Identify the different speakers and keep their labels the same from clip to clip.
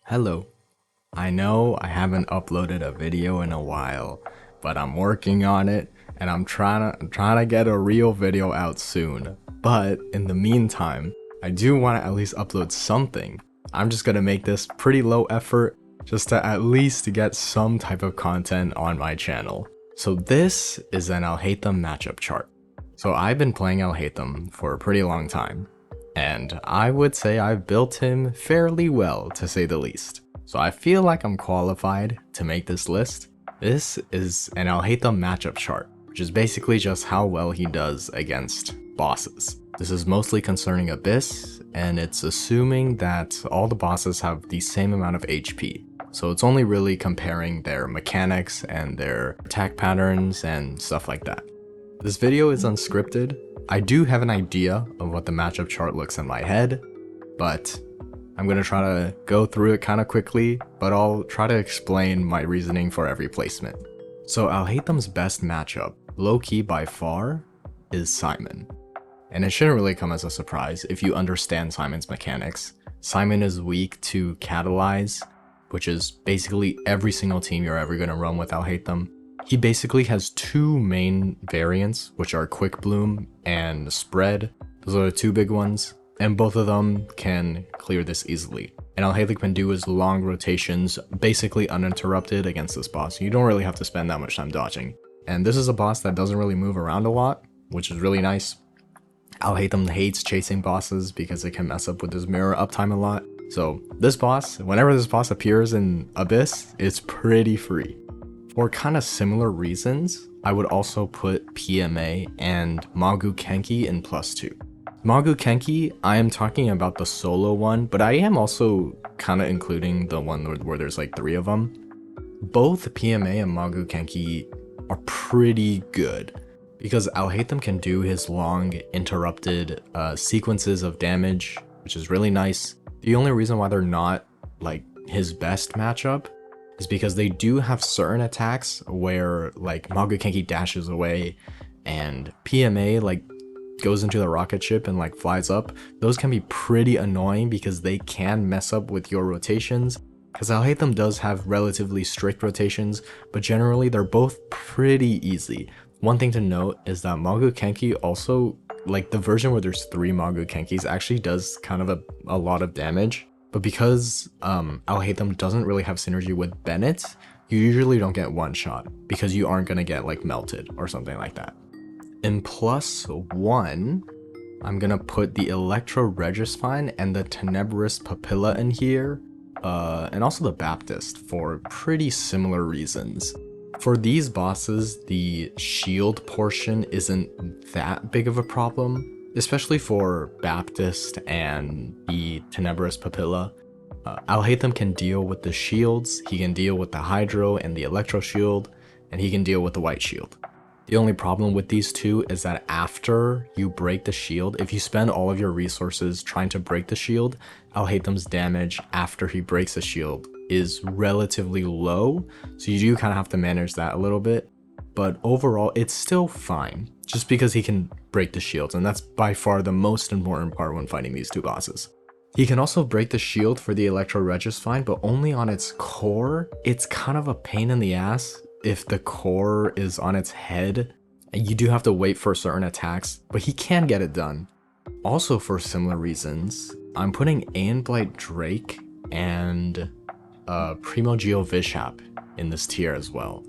Speaker 1: Hello. I know I haven't uploaded a video in a while, but I'm working on it and I'm trying to get a real video out soon. But in the meantime, I do want to at least upload something. I'm just gonna make this pretty low effort just to at least get some type of content on my channel. So this is an Alhaitham matchup chart. So I've been playing Alhaitham for a pretty long time, and I would say I've built him fairly well, to say the least. So I feel like I'm qualified to make this list. This is an Alhaitham matchup chart, which is basically just how well he does against bosses. This is mostly concerning Abyss, and it's assuming that all the bosses have the same amount of HP. So it's only really comparing their mechanics and their attack patterns and stuff like that. This video is unscripted. I do have an idea of what the matchup chart looks in my head, but I'm gonna try to go through it kind of quickly, but I'll try to explain my reasoning for every placement. So Alhaitham's best matchup, low-key by far, is Simon. And it shouldn't really come as a surprise if you understand Simon's mechanics. Simon is weak to Catalyze, which is basically every single team you're ever gonna run with Alhaitham. He basically has two main variants, which are Quick Bloom and Spread. Those are the two big ones, and both of them can clear this easily. And Alhaitham can do his long rotations basically uninterrupted against this boss. You don't really have to spend that much time dodging. And this is a boss that doesn't really move around a lot, which is really nice. Alhaitham hates chasing bosses because it can mess up with his mirror uptime a lot. So this boss, whenever this boss appears in Abyss, it's pretty free. For kind of similar reasons, I would also put PMA and Magu Kenki in +2. Magu Kenki, I am talking about the solo one, but I am also kind of including the one where there's like 3 of them. Both PMA and Magu Kenki are pretty good because Alhaitham can do his long interrupted sequences of damage, which is really nice. The only reason why they're not like his best matchup is because they do have certain attacks where like Magu Kenki dashes away and PMA like goes into the rocket ship and like flies up. Those can be pretty annoying because they can mess up with your rotations, because Alhaitham does have relatively strict rotations, but generally they're both pretty easy. One thing to note is that Magu Kenki also, like the version where there's 3 Magu Kenkis, actually does kind of a lot of damage. But because Alhaitham doesn't really have synergy with Bennett, you usually don't get one shot because you aren't gonna get like melted or something like that. In +1, I'm gonna put the Electro Regisfine and the Tenebrous Papilla in here, and also the Baptist for pretty similar reasons. For these bosses, the shield portion isn't that big of a problem, especially for Baptist and the Tenebrous Papilla. Alhaitham can deal with the shields, he can deal with the Hydro and the Electro Shield, and he can deal with the White Shield. The only problem with these two is that after you break the shield, if you spend all of your resources trying to break the shield, Alhaitham's damage after he breaks the shield is relatively low, so you do kind of have to manage that a little bit. But overall, it's still fine, just because he can break the shields, and that's by far the most important part when fighting these two bosses. He can also break the shield for the Electro Regisfine, but only on its core. It's kind of a pain in the ass if the core is on its head, and you do have to wait for certain attacks, but he can get it done. Also for similar reasons, I'm putting Aeonblight Drake and Primogeo Vishap in this tier as well.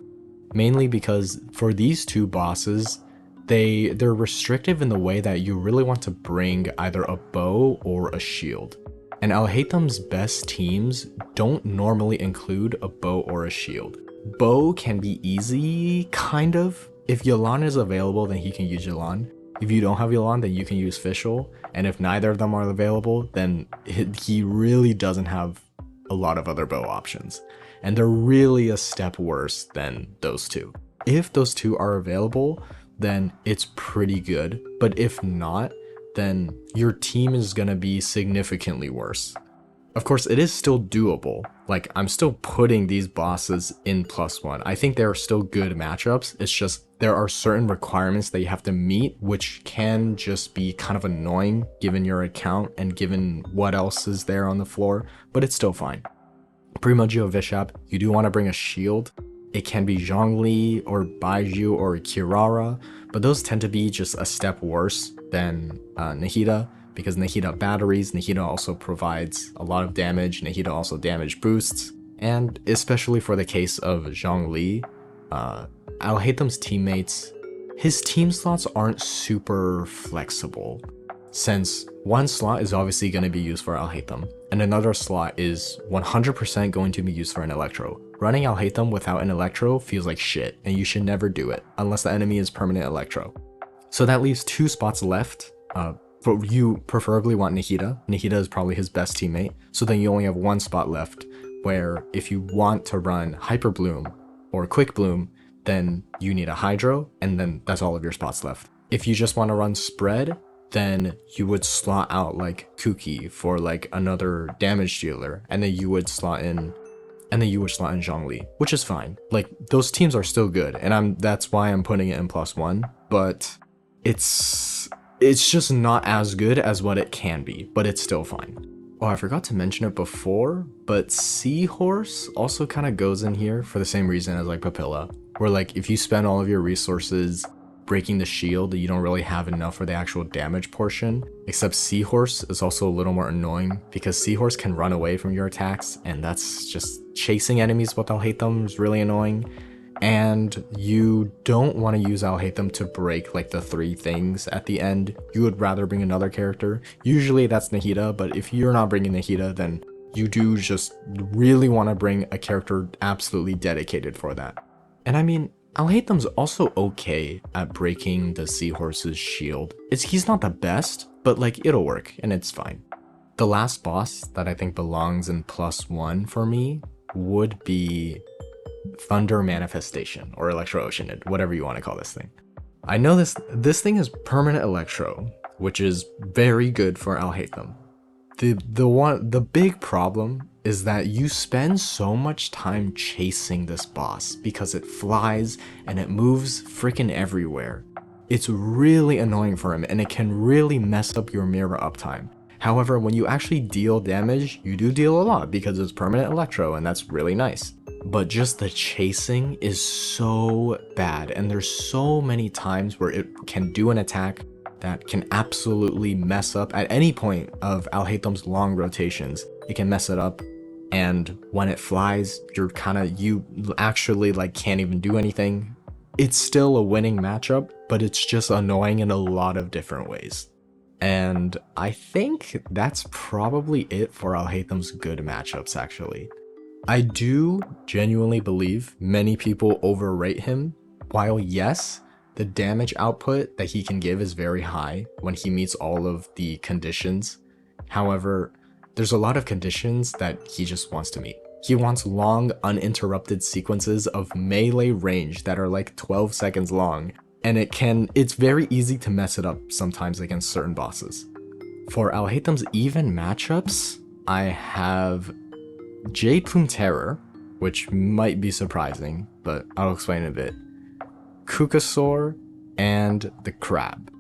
Speaker 1: Mainly because for these two bosses, they're restrictive in the way that you really want to bring either a bow or a shield. And Alhaitham's best teams don't normally include a bow or a shield. Bow can be easy, kind of. If Yelan is available, then he can use Yelan. If you don't have Yelan, then you can use Fischl. And if neither of them are available, then he really doesn't have a lot of other bow options. And they're really a step worse than those two. If those two are available, then it's pretty good. But if not, then your team is gonna be significantly worse. Of course, it is still doable. Like, I'm still putting these bosses in +1. I think they're still good matchups. It's just there are certain requirements that you have to meet, which can just be kind of annoying given your account and given what else is there on the floor, but it's still fine. Primogeo Vishap, you do want to bring a shield. It can be Zhongli or Baiju or Kirara, but those tend to be just a step worse than Nahida, because Nahida batteries, Nahida also provides a lot of damage, Nahida also damage boosts, and especially for the case of Zhongli, Alhaitham's teammates, his team slots aren't super flexible, since one slot is obviously going to be used for Alhaitham, and another slot is 100% going to be used for an Electro. Running Alhaitham without an Electro feels like shit, and you should never do it, unless the enemy is permanent Electro. So that leaves 2 spots left. But you preferably want Nahida. Nahida is probably his best teammate, so then you only have 1 spot left, where if you want to run Hyper Bloom or Quick Bloom, then you need a Hydro, and then that's all of your spots left. If you just want to run Spread, then you would slot out like Kuki for like another damage dealer, and then you would slot in Zhongli, which is fine. Like, those teams are still good, and that's why I'm putting it in +1, but it's just not as good as what it can be, but it's still fine. Oh, I forgot to mention it before, but Seahorse also kind of goes in here for the same reason as like Papilla, where like if you spend all of your resources breaking the shield, you don't really have enough for the actual damage portion. Except Seahorse is also a little more annoying because Seahorse can run away from your attacks, and that's just chasing enemies with Alhaitham is really annoying. And you don't want to use Alhaitham to break like the 3 things at the end. You would rather bring another character. Usually that's Nahida, but if you're not bringing Nahida, then you do just really want to bring a character absolutely dedicated for that. And I mean, Alhaitham's also okay at breaking the Seahorse's shield. He's not the best, but like it'll work and it's fine. The last boss that I think belongs in +1 for me would be Thunder Manifestation or Electro Oceanid, whatever you want to call this thing. I know this thing is permanent Electro, which is very good for Alhaitham. The big problem is that you spend so much time chasing this boss because it flies and it moves freaking everywhere. It's really annoying for him, and it can really mess up your mirror uptime. However, when you actually deal damage, you do deal a lot because it's permanent Electro, and that's really nice. But just the chasing is so bad, and there's so many times where it can do an attack that can absolutely mess up at any point of Alhaitham's long rotations. It can mess it up, and when it flies, you actually like can't even do anything. It's still a winning matchup, but it's just annoying in a lot of different ways. And I think that's probably it for Alhaitham's good matchups, actually. I do genuinely believe many people overrate him. While yes, the damage output that he can give is very high when he meets all of the conditions. However, there's a lot of conditions that he just wants to meet. He wants long, uninterrupted sequences of melee range that are like 12 seconds long, and it's very easy to mess it up sometimes against certain bosses. For Alhaitham's even matchups, I have Jade Plume Terror, which might be surprising, but I'll explain in a bit. Kukasaur, and the Crab.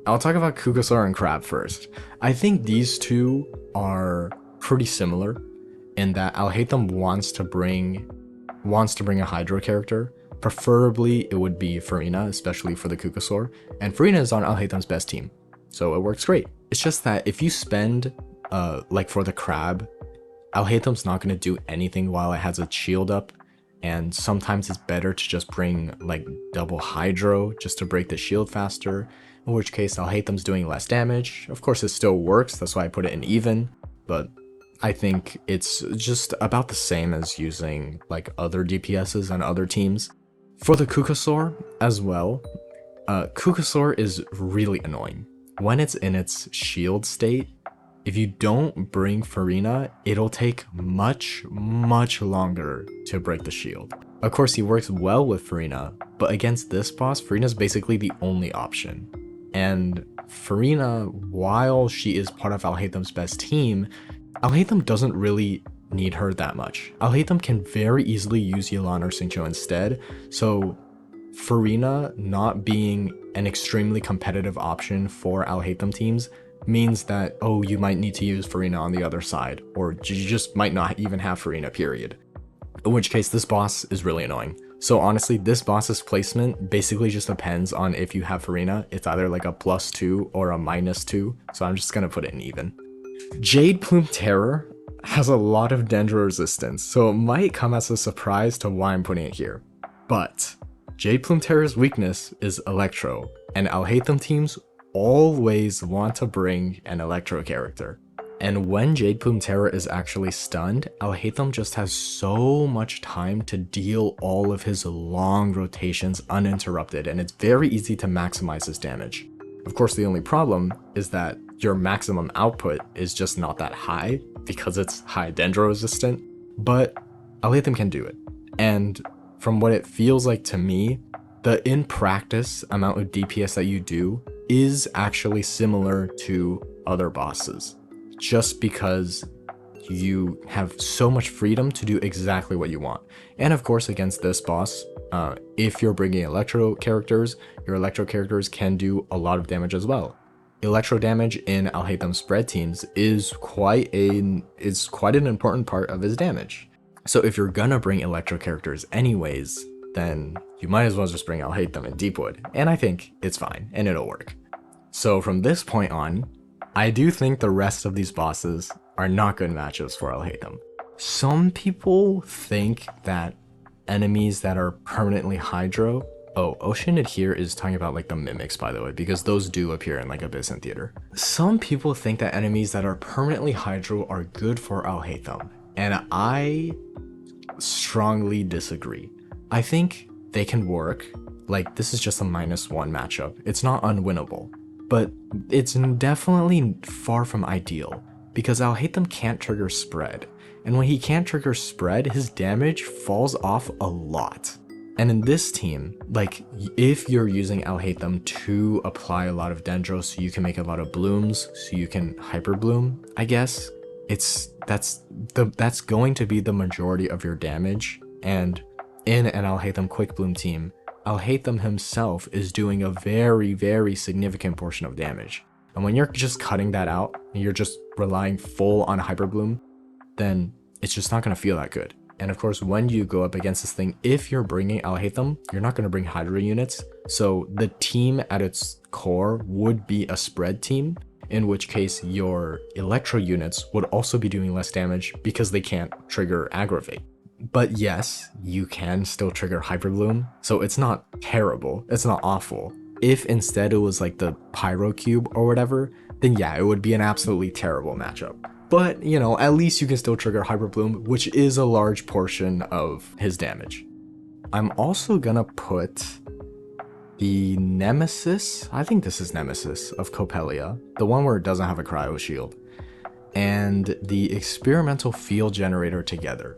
Speaker 1: I'll talk about Kukasaur and Crab first. I think these two are pretty similar in that Alhaitham wants to bring a Hydro character. Preferably it would be Farina, especially for the Kukasaur, and Farina is on Alhaitham's best team, so it works great. It's just that if you spend like for the Crab, Alhaitham's not going to do anything while it has a shield up, and sometimes it's better to just bring like double Hydro just to break the shield faster, in which case Alhaitham's doing less damage. Of course it still works, that's why I put it in even, but I think it's just about the same as using like other DPSs on other teams. For the Kukasaur as well, Kukasaur is really annoying. When it's in its shield state, if you don't bring Farina, it'll take much longer to break the shield. Of course, he works well with Farina, but against this boss, Farina's basically the only option. And Farina, while she is part of Alhaitham's best team, Alhaitham doesn't really need her that much. Alhaitham can very easily use Yelan or Xingqiu instead, so Farina not being an extremely competitive option for Alhaitham teams means that, oh, you might need to use Farina on the other side, or you just might not even have Farina, period. In which case, this boss is really annoying. So honestly, this boss's placement basically just depends on if you have Farina. It's either like a +2 or a -2, so I'm just gonna put it in even. Jade Plume Terror has a lot of Dendro resistance, so it might come as a surprise to why I'm putting it here. But Jade Plume Terror's weakness is Electro, and Alhaitham teams always want to bring an Electro character. And when Jade Plume Terror is actually stunned, Alhaitham just has so much time to deal all of his long rotations uninterrupted, and it's very easy to maximize his damage. Of course, the only problem is that your maximum output is just not that high because it's high Dendro resistant, but Alhaitham can do it. And from what it feels like to me, the in practice amount of DPS that you do is actually similar to other bosses, just because you have so much freedom to do exactly what you want. And of course, against this boss, if you're bringing Electro characters, your Electro characters can do a lot of damage as well. Electro damage in Alhaitham's spread teams is quite an important part of his damage. So if you're gonna bring Electro characters anyways, then you might as well just bring Alhaitham in Deepwood, and I think it's fine, and it'll work. So from this point on, I do think the rest of these bosses are not good matchups for Alhaitham. Some people think that enemies that are permanently Hydro... Oh, Oceanid here is talking about like the mimics, by the way, because those do appear in like Abyss and Theater. Some people think that enemies that are permanently Hydro are good for Alhaitham, and I strongly disagree. I think they can work. Like, this is just a -1 matchup. It's not unwinnable, but it's definitely far from ideal because Alhaitham can't trigger spread. And when he can't trigger spread, his damage falls off a lot. And in this team, like, if you're using Alhaitham to apply a lot of Dendro so you can make a lot of blooms, so you can hyper bloom, I guess, that's going to be the majority of your damage. And in an Alhaitham quick bloom team, Alhaitham himself is doing a very, very significant portion of damage. And when you're just cutting that out and you're just relying full on hyper bloom, then it's just not going to feel that good. And of course, when you go up against this thing, if you're bringing Alhaitham, you're not going to bring Hydra units. So the team at its core would be a spread team, in which case your Electro units would also be doing less damage because they can't trigger Aggravate. But yes, you can still trigger Hyper Bloom, so it's not terrible, it's not awful. If instead it was like the Pyro Cube or whatever, then yeah, it would be an absolutely terrible matchup. But, you know, at least you can still trigger Hyper Bloom, which is a large portion of his damage. I'm also gonna put the Nemesis, I think this is Nemesis, of Copelia, the one where it doesn't have a Cryo Shield, and the Experimental Field Generator together.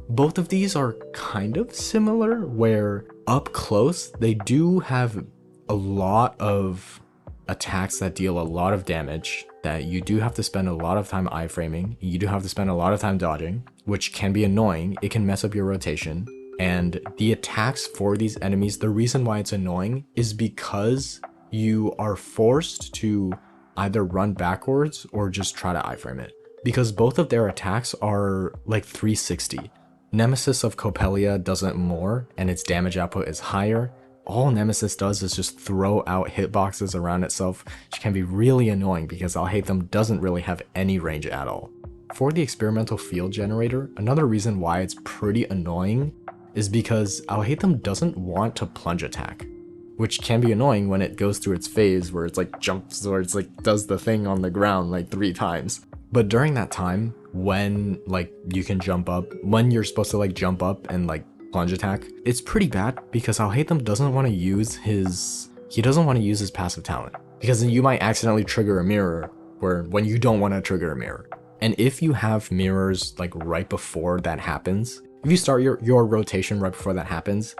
Speaker 1: Both of these are kind of similar, where up close, they do have a lot of attacks that deal a lot of damage that you do have to spend a lot of time iframing, you do have to spend a lot of time dodging, which can be annoying, it can mess up your rotation. And the attacks for these enemies, the reason why it's annoying is because you are forced to either run backwards or just try to iframe it. Because both of their attacks are like 360. Nemesis of Copelia does it more, and its damage output is higher. All Nemesis does is just throw out hitboxes around itself, which can be really annoying because Alhaitham doesn't really have any range at all. For the Experimental Field Generator, another reason why it's pretty annoying is because Alhaitham doesn't want to plunge attack, which can be annoying when it goes through its phase where it's like jumps or it's like does the thing on the ground like 3 times. But during that time, when like you can jump up, when you're supposed to like jump up and like plunge attack, it's pretty bad because Alhaitham doesn't want to use his passive talent, because then you might accidentally trigger a mirror when you don't want to trigger a mirror. And if you have mirrors like right before that happens, if you start your rotation right before that happens,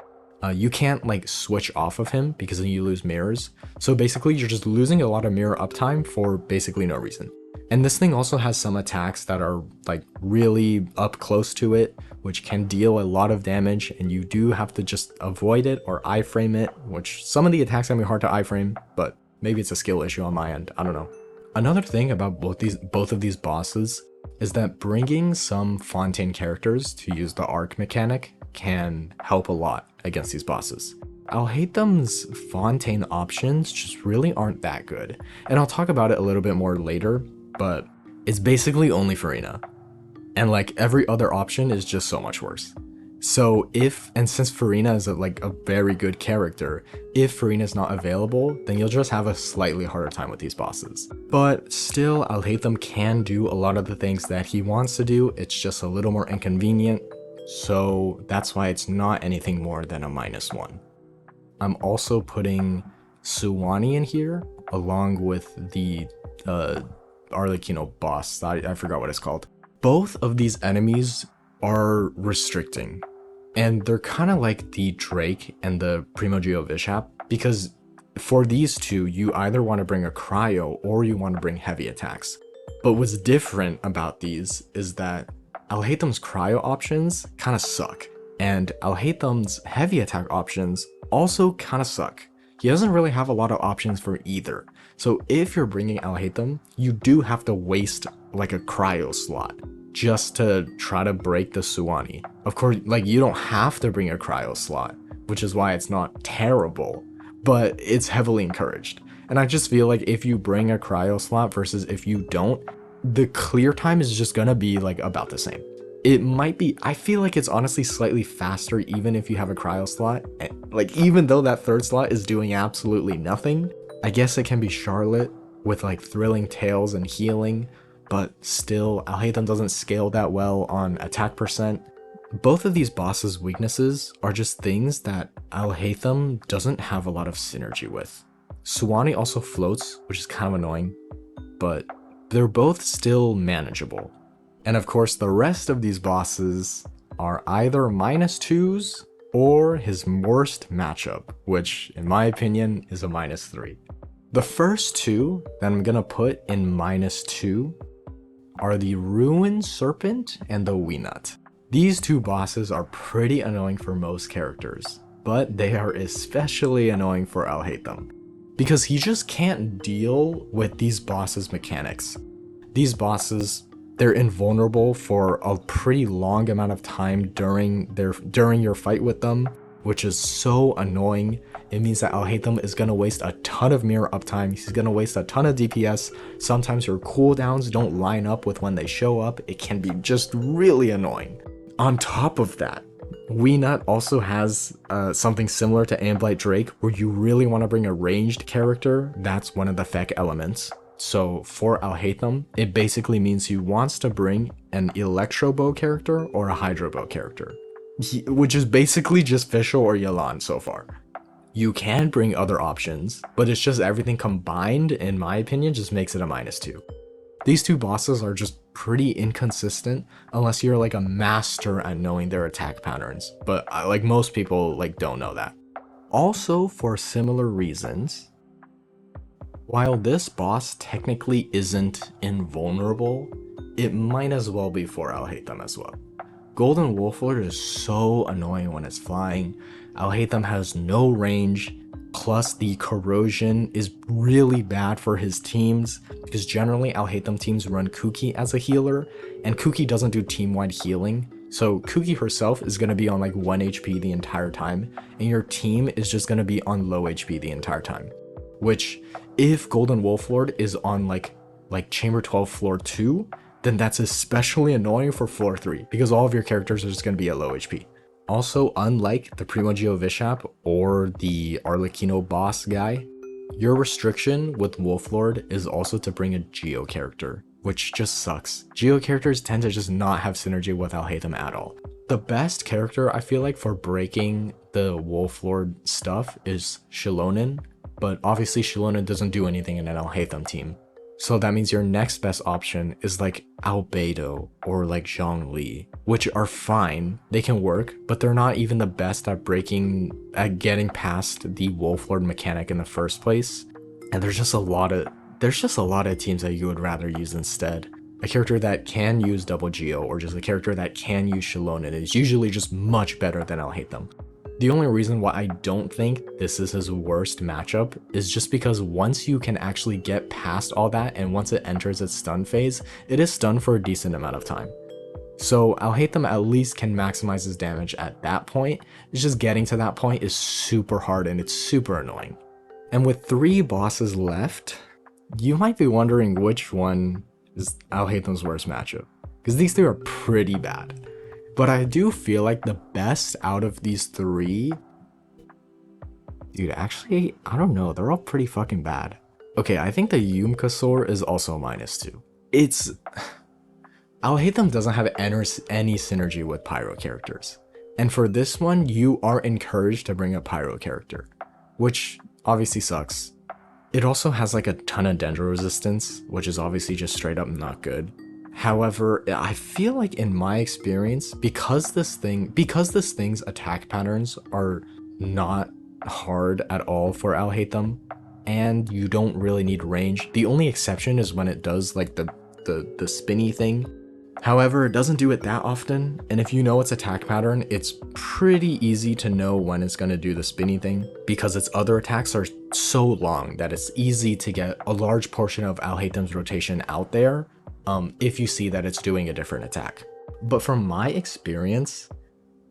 Speaker 1: you can't like switch off of him because then you lose mirrors. So basically you're just losing a lot of mirror uptime for basically no reason. And this thing also has some attacks that are like really up close to it, which can deal a lot of damage, and you do have to just avoid it or iframe it, which some of the attacks can be hard to iframe, but maybe it's a skill issue on my end, I don't know. Another thing about both of these bosses is that bringing some Fontaine characters to use the arc mechanic can help a lot against these bosses. Alhaitham's Fontaine options just really aren't that good, and I'll talk about it a little bit more later, but it's basically only Farina. And like every other option is just so much worse. So since Farina is a very good character, if Farina is not available, then you'll just have a slightly harder time with these bosses. But still, Alhaitham can do a lot of the things that he wants to do, it's just a little more inconvenient, so that's why it's not anything more than a -1. I'm also putting Suwani in here, along with the Arlecchino boss, I forgot what it's called. Both of these enemies are restricting, and they're kind of like the Drake and the Primogeo Vishap, because for these two, you either want to bring a cryo or you want to bring heavy attacks. But what's different about these is that Alhaitham's cryo options kind of suck, and Alhaitham's heavy attack options also kind of suck. He doesn't really have a lot of options for either. So if you're bringing Alhaitham, you do have to waste like a cryo slot just to try to break the Suwani. Of course, like you don't have to bring a cryo slot, which is why it's not terrible, but it's heavily encouraged. And I just feel like if you bring a cryo slot versus if you don't, the clear time is just gonna be like about the same. It might be, I feel like it's honestly slightly faster even if you have a cryo slot. Like even though that third slot is doing absolutely nothing, I guess it can be Charlotte with like thrilling tales and healing, but still Alhaitham doesn't scale that well on attack percent. Both of these bosses' weaknesses are just things that Alhaitham doesn't have a lot of synergy with. Suwani also floats, which is kind of annoying, but they're both still manageable. And of course, the rest of these bosses are either -2s or his worst matchup, which in my opinion is a -3. The first two that I'm gonna put in -2 are the Ruined Serpent and the Weenut. These two bosses are pretty annoying for most characters, but they are especially annoying for Alhaitham, because he just can't deal with these bosses' mechanics. These bosses, they're invulnerable for a pretty long amount of time during your fight with them, which is so annoying. It means that Alhaitham is going to waste a ton of mirror uptime, he's going to waste a ton of DPS, sometimes your cooldowns don't line up with when they show up, it can be just really annoying. On top of that, Weenut also has something similar to Amblight Drake, where you really want to bring a ranged character, that's one of the feck elements. So for Alhaitham, it basically means he wants to bring an Electro Bow character or a Hydro Bow character, which is basically just Fischl or Yelan so far. You can bring other options, but it's just everything combined, in my opinion, just makes it a -2. These two bosses are just pretty inconsistent unless you're like a master at knowing their attack patterns, but like most people like don't know that. Also, for similar reasons, while this boss technically isn't invulnerable, it might as well be for Alhaitham as well. Golden Wolflord is so annoying when it's flying. Alhaitham has no range, plus the corrosion is really bad for his teams, because generally Alhaitham teams run Kuki as a healer, and Kuki doesn't do team-wide healing, so Kuki herself is going to be on like 1 HP the entire time, and your team is just going to be on low HP the entire time. Which, if Golden Wolflord is on like Chamber 12 floor 2, then that's especially annoying for floor 3, because all of your characters are just going to be at low HP. Also, unlike the Primogeo Vishap or the Arlecchino boss guy, your restriction with Wolflord is also to bring a Geo character, which just sucks. Geo characters tend to just not have synergy with Alhaitham at all. The best character I feel like for breaking the Wolflord stuff is Shilonen, but obviously Shilonen doesn't do anything in an Alhaitham team. So that means your next best option is like Albedo or like Zhongli, which are fine, they can work, but they're not even the best at getting past the Wolflord mechanic in the first place. And there's just a lot of teams that you would rather use instead. A character that can use double Geo or just a character that can use Shilonen is usually just much better than Alhaitham. The only reason why I don't think this is his worst matchup is just because once you can actually get past all that and once it enters its stun phase, it is stunned for a decent amount of time. So Alhaitham at least can maximize his damage at that point. It's just getting to that point is super hard and it's super annoying. And with 3 bosses left, you might be wondering which one is Alhaitham's worst matchup, because these 3 are pretty bad. But I do feel like the best out of these 3... Dude, actually, I don't know. They're all pretty fucking bad. Okay, I think the Yumkasaur is also -2. It's... Alhaitham doesn't have any synergy with Pyro characters. And for this one, you are encouraged to bring a Pyro character, which obviously sucks. It also has like a ton of Dendro resistance, which is obviously just straight up not good. However, I feel like in my experience, because this thing's attack patterns are not hard at all for Alhaitham, and you don't really need range. The only exception is when it does like the spinny thing. However, it doesn't do it that often, and if you know its attack pattern, it's pretty easy to know when it's going to do the spinny thing, because its other attacks are so long that it's easy to get a large portion of Alhaitham's rotation out there if you see that it's doing a different attack. But from my experience,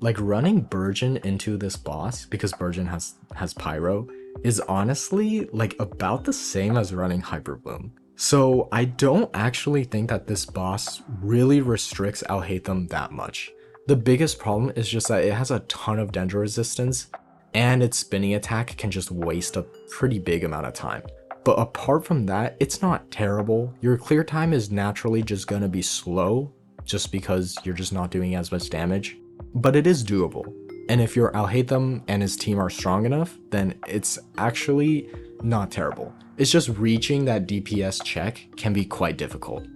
Speaker 1: like running Burgeon into this boss, because Burgeon has Pyro, is honestly like about the same as running Hyper Bloom. So I don't actually think that this boss really restricts Alhaitham that much. The biggest problem is just that it has a ton of Dendro resistance, and its spinning attack can just waste a pretty big amount of time. But apart from that, it's not terrible. Your clear time is naturally just gonna be slow, just because you're just not doing as much damage. But it is doable. And if your Alhaitham and his team are strong enough, then it's actually not terrible. It's just reaching that DPS check can be quite difficult.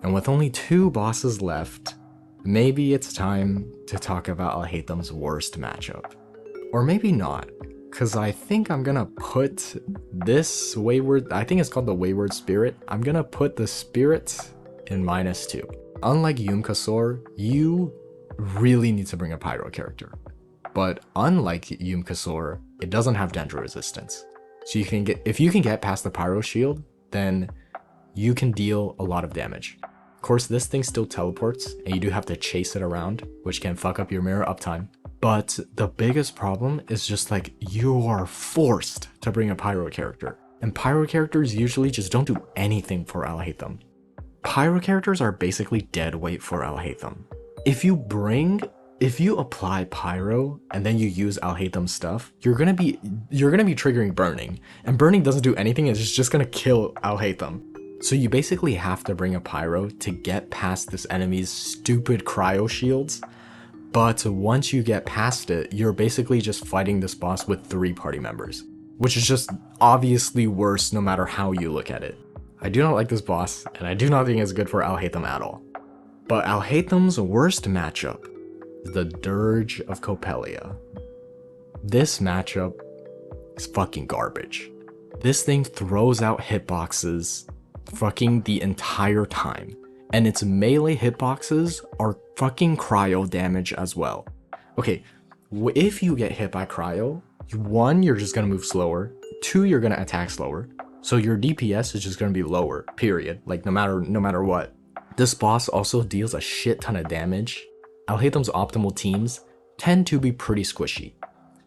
Speaker 1: And with only 2 bosses left, maybe it's time to talk about Alhaitham's worst matchup. Or maybe not, because I think I'm gonna put this Wayward, I think it's called the Wayward Spirit. I'm gonna put the Spirit in -2. Unlike Yumkasaur, you really need to bring a Pyro character. But unlike Yumkasaur, it doesn't have Dendro resistance. So if you can get past the Pyro shield, then you can deal a lot of damage. Of course, this thing still teleports, and you do have to chase it around, which can fuck up your mirror uptime. But the biggest problem is just like, you are forced to bring a Pyro character. And Pyro characters usually just don't do anything for Alhaitham. Pyro characters are basically dead weight for Alhaitham. If you apply Pyro and then you use Alhaitham's stuff, you're gonna be triggering Burning, and Burning doesn't do anything. It's just gonna kill Alhaitham. So you basically have to bring a Pyro to get past this enemy's stupid cryo shields. But once you get past it, you're basically just fighting this boss with 3 party members, which is just obviously worse no matter how you look at it. I do not like this boss, and I do not think it's good for Alhaitham at all. But Alhaitham's worst matchup, the Dirge of Copelia. This matchup is fucking garbage. This thing throws out hitboxes fucking the entire time, and its melee hitboxes are fucking cryo damage as well. Okay, if you get hit by cryo, 1, you're just gonna move slower, 2, you're gonna attack slower, so your DPS is just gonna be lower, period, like no matter what. This boss also deals a shit ton of damage. Alhaitham's optimal teams tend to be pretty squishy.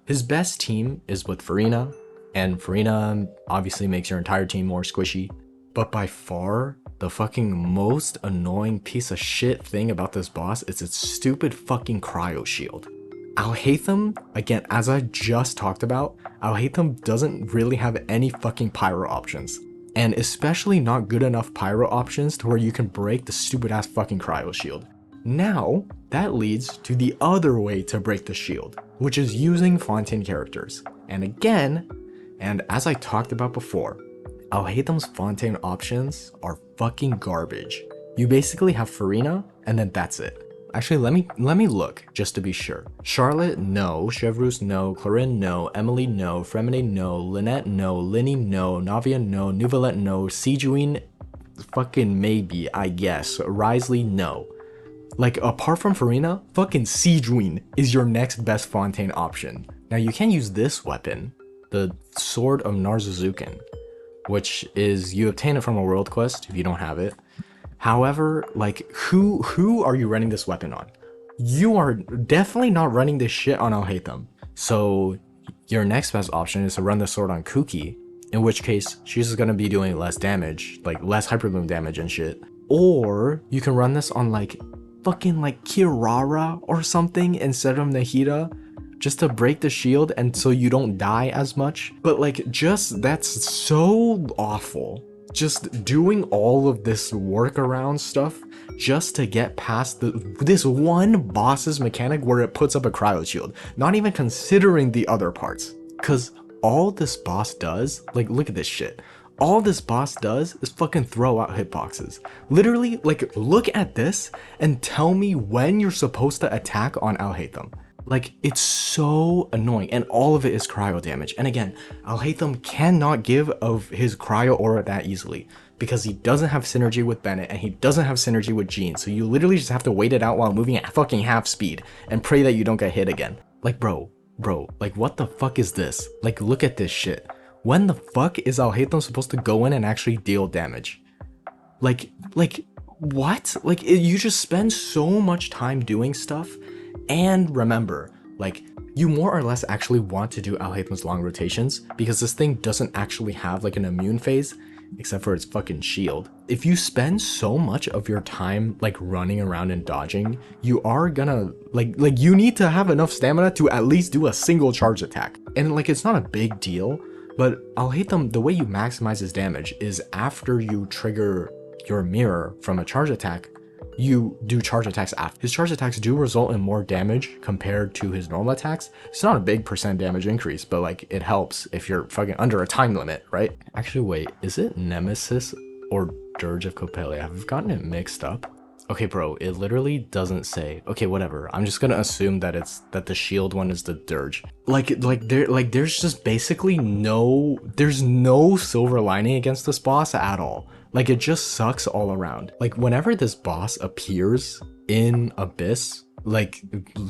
Speaker 1: His best team is with Farina, and Farina obviously makes your entire team more squishy. But by far, the fucking most annoying piece of shit thing about this boss is its stupid fucking cryo shield. Alhaitham, again, as I just talked about, Alhaitham doesn't really have any fucking Pyro options. And especially not good enough Pyro options to where you can break the stupid ass fucking cryo shield. Now, that leads to the other way to break the shield, which is using Fontaine characters. And again, and as I talked about before, Alhaitham's Fontaine options are fucking garbage. You basically have Farina, and then that's it. Actually, let me look, just to be sure. Charlotte, no. Chevreuse, no. Clarine, no. Emily, no. Fremine, no. Lynette, no. Linny, no. Navia, no. Nouvellette, no. Sijuine, fucking maybe, I guess. Risley, no. Like, apart from Farina, fucking Sijuine is your next best Fontaine option. Now you can use this weapon, the Sword of Narzuzuken, which is, you obtain it from a world quest if you don't have it. However, like, who are you running this weapon on? You are definitely not running this shit on Alhaitham. So your next best option is to run the sword on Kuki, in which case she's just gonna be doing less damage, like less hyperbloom damage and shit. Or you can run this on like fucking like Kirara or something instead of Nahida, just to break the shield and so you don't die as much. But like, just, that's so awful. Just doing all of this workaround stuff just to get past this one boss's mechanic where it puts up a cryo shield, not even considering the other parts. Cause all this boss does, like, look at this shit. All this boss does is fucking throw out hitboxes. Literally, like, look at this and tell me when you're supposed to attack on Alhaitham. Like, it's so annoying, and all of it is cryo damage. And again, Alhaitham cannot give of his cryo aura that easily because he doesn't have synergy with Bennett and he doesn't have synergy with Jean. So you literally just have to wait it out while moving at fucking half speed and pray that you don't get hit again. Like, bro, like, what the fuck is this? Like, look at this shit. When the fuck is Alhaitham supposed to go in and actually deal damage? Like, what? Like, you just spend so much time doing stuff. And remember, like, you more or less actually want to do Alhaitham's long rotations because this thing doesn't actually have like an immune phase except for its fucking shield. If you spend so much of your time like running around and dodging, you are gonna like you need to have enough stamina to at least do a single charge attack. And like, it's not a big deal, but Alhaitham, the way you maximize his damage is after you trigger your mirror from a charge attack, you do charge attacks after. His charge attacks do result in more damage compared to his normal attacks. It's not a big percent damage increase, but like, it helps if you're fucking under a time limit, right? Actually, wait, is it Nemesis or Dirge of Copelia? I've gotten it mixed up. Okay, bro, it literally doesn't say. Okay, whatever. I'm just gonna assume that the shield one is the Dirge. There's just basically there's no silver lining against this boss at all. Like, it just sucks all around. Like, whenever this boss appears in Abyss, like,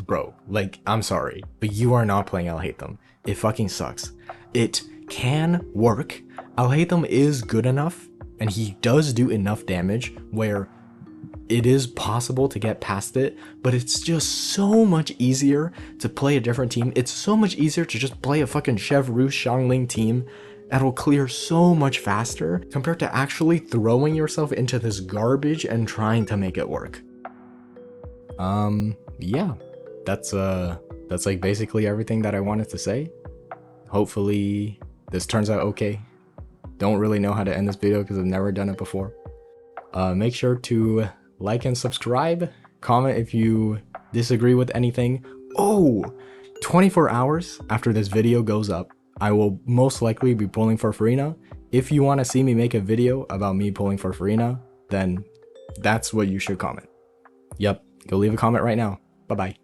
Speaker 1: bro, like, I'm sorry, but you are not playing Alhaitham. It fucking sucks. It can work. Alhaitham is good enough, and he does do enough damage where it is possible to get past it, but it's just so much easier to play a different team. It's so much easier to just play a fucking Chevroux Xiangling team that'll clear so much faster compared to actually throwing yourself into this garbage and trying to make it work. Yeah, that's like basically everything that I wanted to say. Hopefully this turns out okay. Don't really know how to end this video because I've never done it before. Make sure to like and subscribe, comment if you disagree with anything. Oh, 24 hours after this video goes up, I will most likely be pulling for Farina. If you want to see me make a video about me pulling for Farina, then that's what you should comment. Yep, go leave a comment right now. Bye-bye.